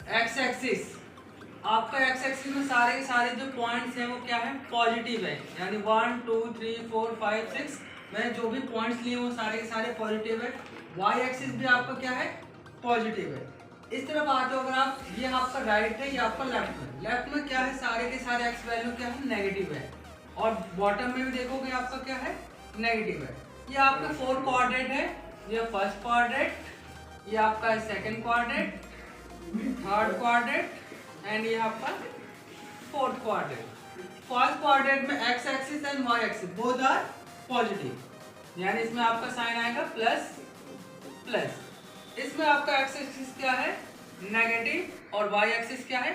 X axis, आपका x axis में सारे के सारे जो पॉइंट्स हैं वो क्या है, पॉजिटिव है, यानी 1 2 3 4 5 6 मैंने जो भी पॉइंट्स लिए वो सारे के सारे पॉजिटिव है। वाई एक्सिस भी आपका क्या है, पॉजिटिव है। इस तरफ आते हो अगर आप, ये आपका राइट है, ये आपका लेफ्ट में क्या है, सारे के सारे एक्स वैल्यू क्या है, नेगेटिव है, और बॉटम में भी देखोगे आपका क्या है, नेगेटिव है। ये आपका 4 क्वाड्रेंट है, ये फर्स्ट क्वाड्रेंट, ये आपका second quadrant, third quadrant and ये आपका फोर्थ क्वाड्रेंट। फर्स्ट क्वाड्रेंट में X axis and Y axis both are positive, यानी इसमें आपका साइन आएगा प्लस प्लस। इसमें आपका एक्स एक्सिस क्या है, नेगेटिव, और वाई एक्सिस क्या है,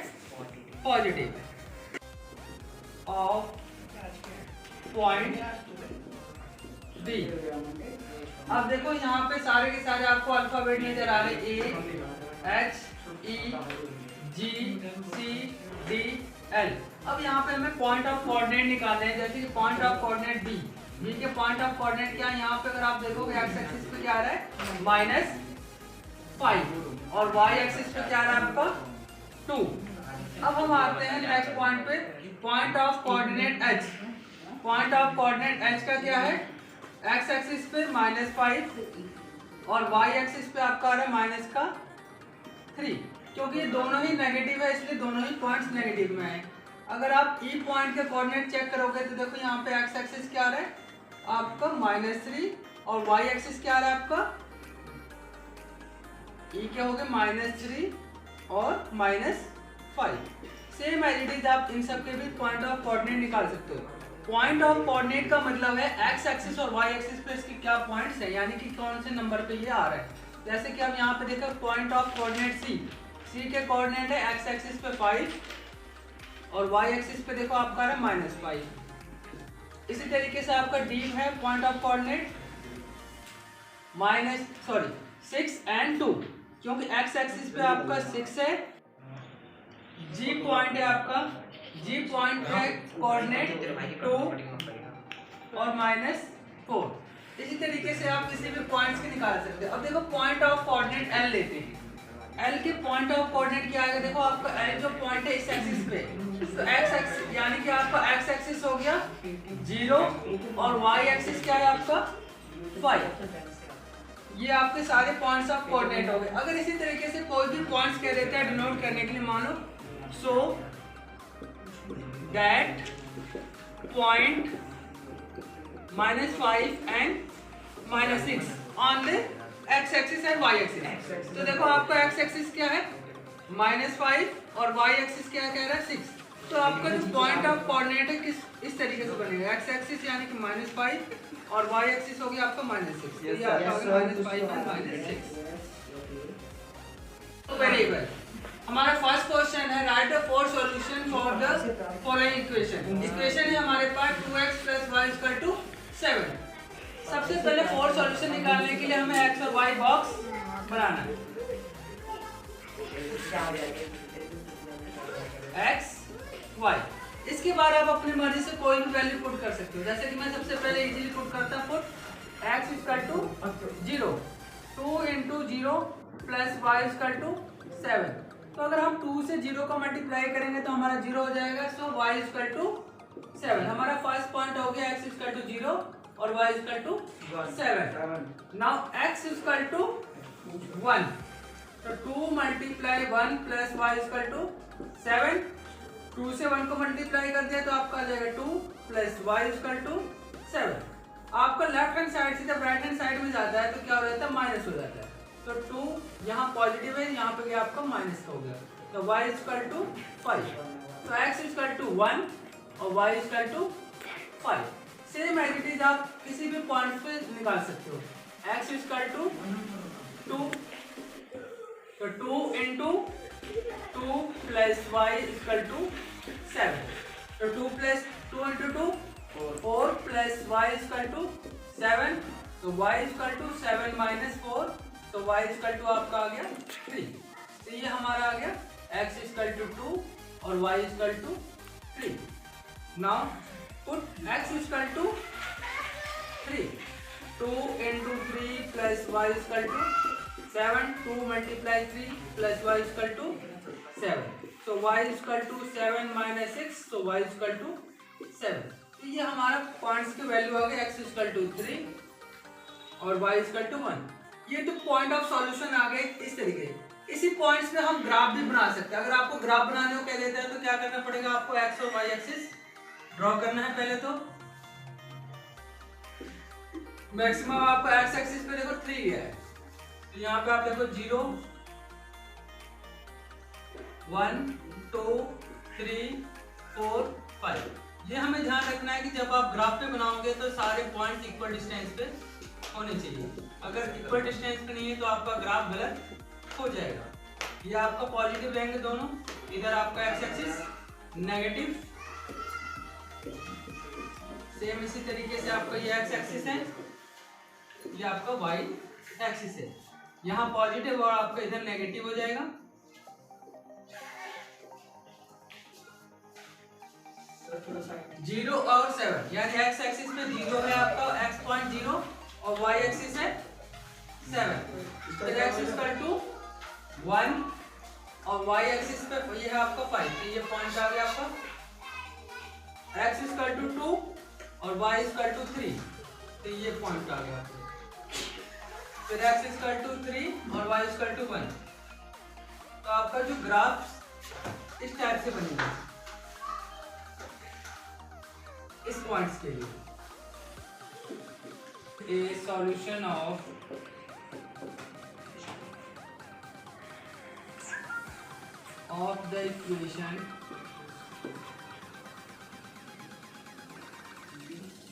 पॉजिटिव है। ऑफ पॉइंट बी, अब देखो यहाँ पे सारे के सारे आपको अल्फाबेट नजर आ रहे, A H E G C D L. अब यहाँ पे हमें पॉइंट ऑफ कोऑर्डिनेट निकालने हैं, जैसे कि point of coordinate B, B के पॉइंट ऑफ कोऑर्डिनेट क्या है, यहाँ पे अगर आप देखोगे एक्स एक्सिस पे क्या आ रहा है, -5, और वाई एक्सिस पे क्या आ रहा है आपका 2। अब हम आते हैं नेक्स्ट पॉइंट पे, point of coordinate H. Point of coordinate H का क्या है, एक्स एक्सिस पे -5 और वाई एक्सिस पे आपका आ रहा है -3, क्योंकि ये दोनों ही नेगेटिव है इसलिए दोनों ही पॉइंट्स नेगेटिव में है। अगर आप ई पॉइंट के कोऑर्डिनेट चेक करोगे तो देखो यहाँ पे एक्स एक्सिस क्या आ रहा है आपका -3, और वाई एक्सिस क्या आ रहा है आपका, ई क्या हो गया -3 और -5। सेम एज इट इज आप इन सब के भी पॉइंट ऑफ कोऑर्डिनेट निकाल सकते हो। पॉइंट ऑफ कोऑर्डिनेट का मतलब है एक्स एक्सिस और वाई एक्सिस पे इसके क्या पॉइंट्स है, यानी कि कौन से नंबर पे ये आ रहा है। जैसे कि अब यहाँ पे देखो पॉइंट ऑफ कोऑर्डिनेट सी, सी के कोऑर्डिनेट है एक्स एक्सिस पे 5 और वाई एक्सिस पे देखो आपका है -5। इसी तरीके से आपका डी है पॉइंट ऑफ कोऑर्डिनेट 6 एंड 2, क्योंकि एक्स एक्सिस पे आपका 6 है, जी पॉइंट है आपका, जी पॉइंट है कोऑर्डिनेट 2 और -4। इसी तरीके से आप किसी भी पॉइंट्स के निकाल सकते हैं। अब देखो पॉइंट ऑफ कोऑर्डिनेट एल लेते हैं, एल के पॉइंट ऑफ कोऑर्डिनेट क्या आएगा, देखो आपका एल जो पॉइंट है इस एक्सिस पे, तो एक्स एक्सिस यानी कि आपका एक्स एक्सिस हो गया 0 और वाई एक्सिस क्या है आपका 5। ये आपके सारे पॉइंट्स ऑफ कोऑर्डिनेट हो गए। अगर इसी तरीके से कोई भी पॉइंट्स कह देते हैं डिनोट करने के लिए, मानो so that point -5 and -6 on the X axis and Y axis. तो देखो आपका एक्स एक्सिस क्या है -5 और वाई एक्सिस क्या कह रहा है 6। तो आपका जो पॉइंट ऑफ कोऑर्डिनेट है किस इस तरीके से बनेगा, एक्स एक्सिस यानी कि -5 और वाई एक्सिस हो गया आपका -6, ये आपका हो गया -5 एंड -6। तो वेरी वेल, हमारा फर्स्ट क्वेश्चन है right the 4 solution for the following equation. Equation है हमारे पास 2x + y = 7। सबसे पहले 4 सॉल्यूशन निकालने के लिए हमें x और y बॉक्स बनाना है। x y, इसके बाद आप अपनी मर्जी से कोई भी वैल्यू पुट कर सकते हो। जैसे कि मैं सबसे पहले इजीली पुट करता हूं, पुट x = 0, 2 × 0 + y = 7। तो अगर हम 2 से 0 को मल्टीप्लाई करेंगे तो हमारा 0 हो जाएगा, सो y = 7। हमारा फर्स्ट पॉइंट हो गया x = 0 और y = 7। नाउ x = 1, तो 2 × 1 + y = 7। 2 से 1 को मल्टीप्लाई कर दिया तो आपका आ जाएगा 2 + y = 7। आपका लेफ्ट हैंड साइड से जब राइट हैंड साइड में जाता है तो क्या हो जाता है, माइनस हो जाता है। तो 2 यहाँ पॉजिटिव है, यहाँ पे आपका माइनस हो गया, तो y = 5। तो x = 1 और y = 5। Same as it is आप किसी भी पॉइंट पे निकाल सकते हो। x = 2, तो 2 × 2 + y = 7। तो 2 + 2 × 2 4 + y = 7। तो y = 7 - 4, तो y = आपका आ गया 3। तो ये हमारा आ गया x = 2 और y = 3। Now put x = 3, 2 × 3 + y = 7, 2 × 3 + y = 7. So y is equal to 7 minus 6. So y is equal to 7. तो ये हमारा पॉइंट्स की वैल्यू आ गई x is equal to 3 और y is equal to 1. ये तो पॉइंट ऑफ सॉल्यूशन आ गए इस तरीके। इसी पॉइंट्स पे हम ग्राफ भी बना सकते हैं। अगर आपको ग्राफ बनाने को कह देता है तो क्या करना पड़ेगा, आपको x और y एक्सिस ड्रॉ करना है। पहले तो मैक्सिमम आपको x एक्सिस पे देखो 3 है, तो यहाँ पे आप देखो 0 1 2 3 4 5। ये हमें ध्यान रखना है कि जब आप ग्राफ पे बनाओगे तो सारे पॉइंट्स इक्वल डिस्टेंस पे होने चाहिए। अगर इक्वल डिस्टेंस पे नहीं है तो आपका ग्राफ गलत हो जाएगा। ये आपका पॉजिटिव रहेंगे दोनों, इधर आपका एक्स एक्सिस नेगेटिव, सेम इसी तरीके से आपका ये एक्स एक्सिस है, ये आपका वाई एक्सिस है। यहाँ पॉजिटिव और आपका इधर नेगेटिव हो जाएगा। जीरो और 7 यानी एक्स एक्सिस पे 0 है आपका, x पॉइंट 0 और y एक्सिस है 7। तो x इज इक्वल टू 1 और y एक्सिस पे ये है आपका 5, तो ये पॉइंट आ गया आपका। x इज इक्वल टू 2 और y इज इक्वल टू 3, तो ये पॉइंट आ गया आपका। फिर x इज इक्वल टू 3 और y इज इक्वल टू 1। तो आपका जो ग्राफ इस टाइप से बनेगा इस पॉइंट्स के लिए। A solution of the equation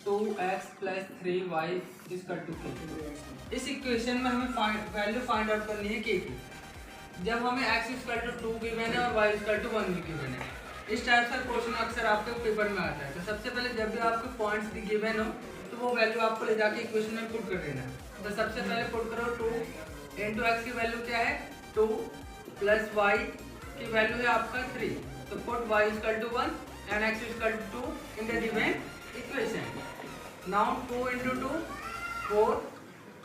2x plus 3y is equal to k। इस इक्वेशन में हमें वैल्यू फाइंड आउट करनी है k की। जब हमें x is equal to 2 given है और y is equal to 1 भी गिवन है। इस टाइप का क्वेश्चन अक्सर आपके पेपर में आता है। तो सबसे पहले जब भी आपके पॉइंट्स गिवन हो तो वो वैल्यू आपको ले जाके इक्वेशन में पुट कर देना है। तो सबसे पहले पुट करो 2 इंटू एक्स की वैल्यू क्या है 2 प्लस वाई की वैल्यू है आपका 3। तो put y is equal to 1 and x is equal to 2 in the given equation. Now 2 into 2 4,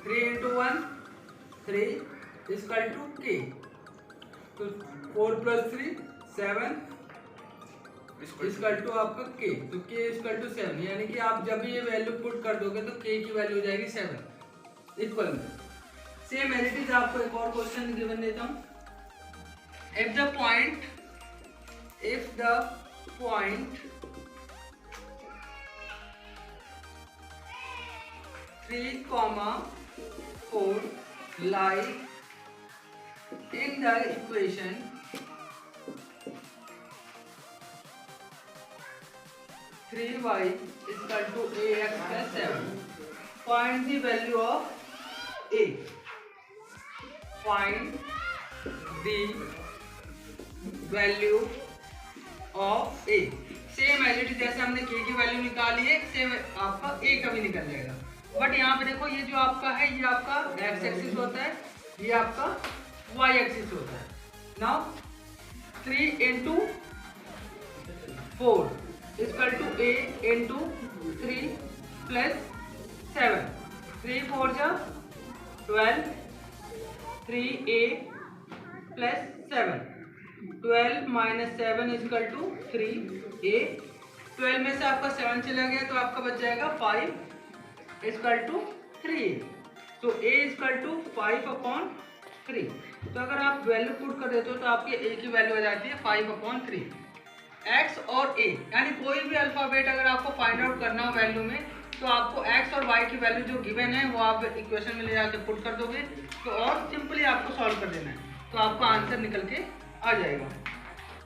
3 into 1 3 is equal to k. तो 4 plus 3 7 इक्वल टू आपका k। तो k इक्वल टू 7 यानी कि आप जब भी ये वैल्यू पुट कर दोगे तो k की वैल्यू हो जाएगी 7 इक्वल में। सेम एज इट इज आपको एक और क्वेश्चन गिवन देता हूं। If the point 3, 4 lie in the equation 3y is equal to ax plus 7. Find the value of a. Find the value of a. Same as it is जैसे हमने k की value निकाली है, same आपका a का भी निकल जाएगा। बट यहाँ पे देखो ये जो आपका है ये आपका x एक्सिस होता है, ये आपका y एक्सिस होता है। Now 3 into 4 equal to a into 3 plus 7। 3 4 जा 12, 3a plus 7। 12 minus 7 equal to 3a। 12 में से आपका 7 चला गया तो आपका बच जाएगा 5 इक्वल टू 3a। तो a इक्वल टू 5/3। तो अगर आप वैल्यू पुट कर देते हो तो आपकी a की वैल्यू आ जाती है 5/3। x और a यानी कोई भी अल्फाबेट अगर आपको फाइंड आउट करना हो वैल्यू में तो आपको x और y की वैल्यू जो गिवन है वो आप इक्वेशन में ले जाके पुट कर दोगे तो और सिंपली आपको सॉल्व कर देना है तो आपका आंसर निकल के आ जाएगा।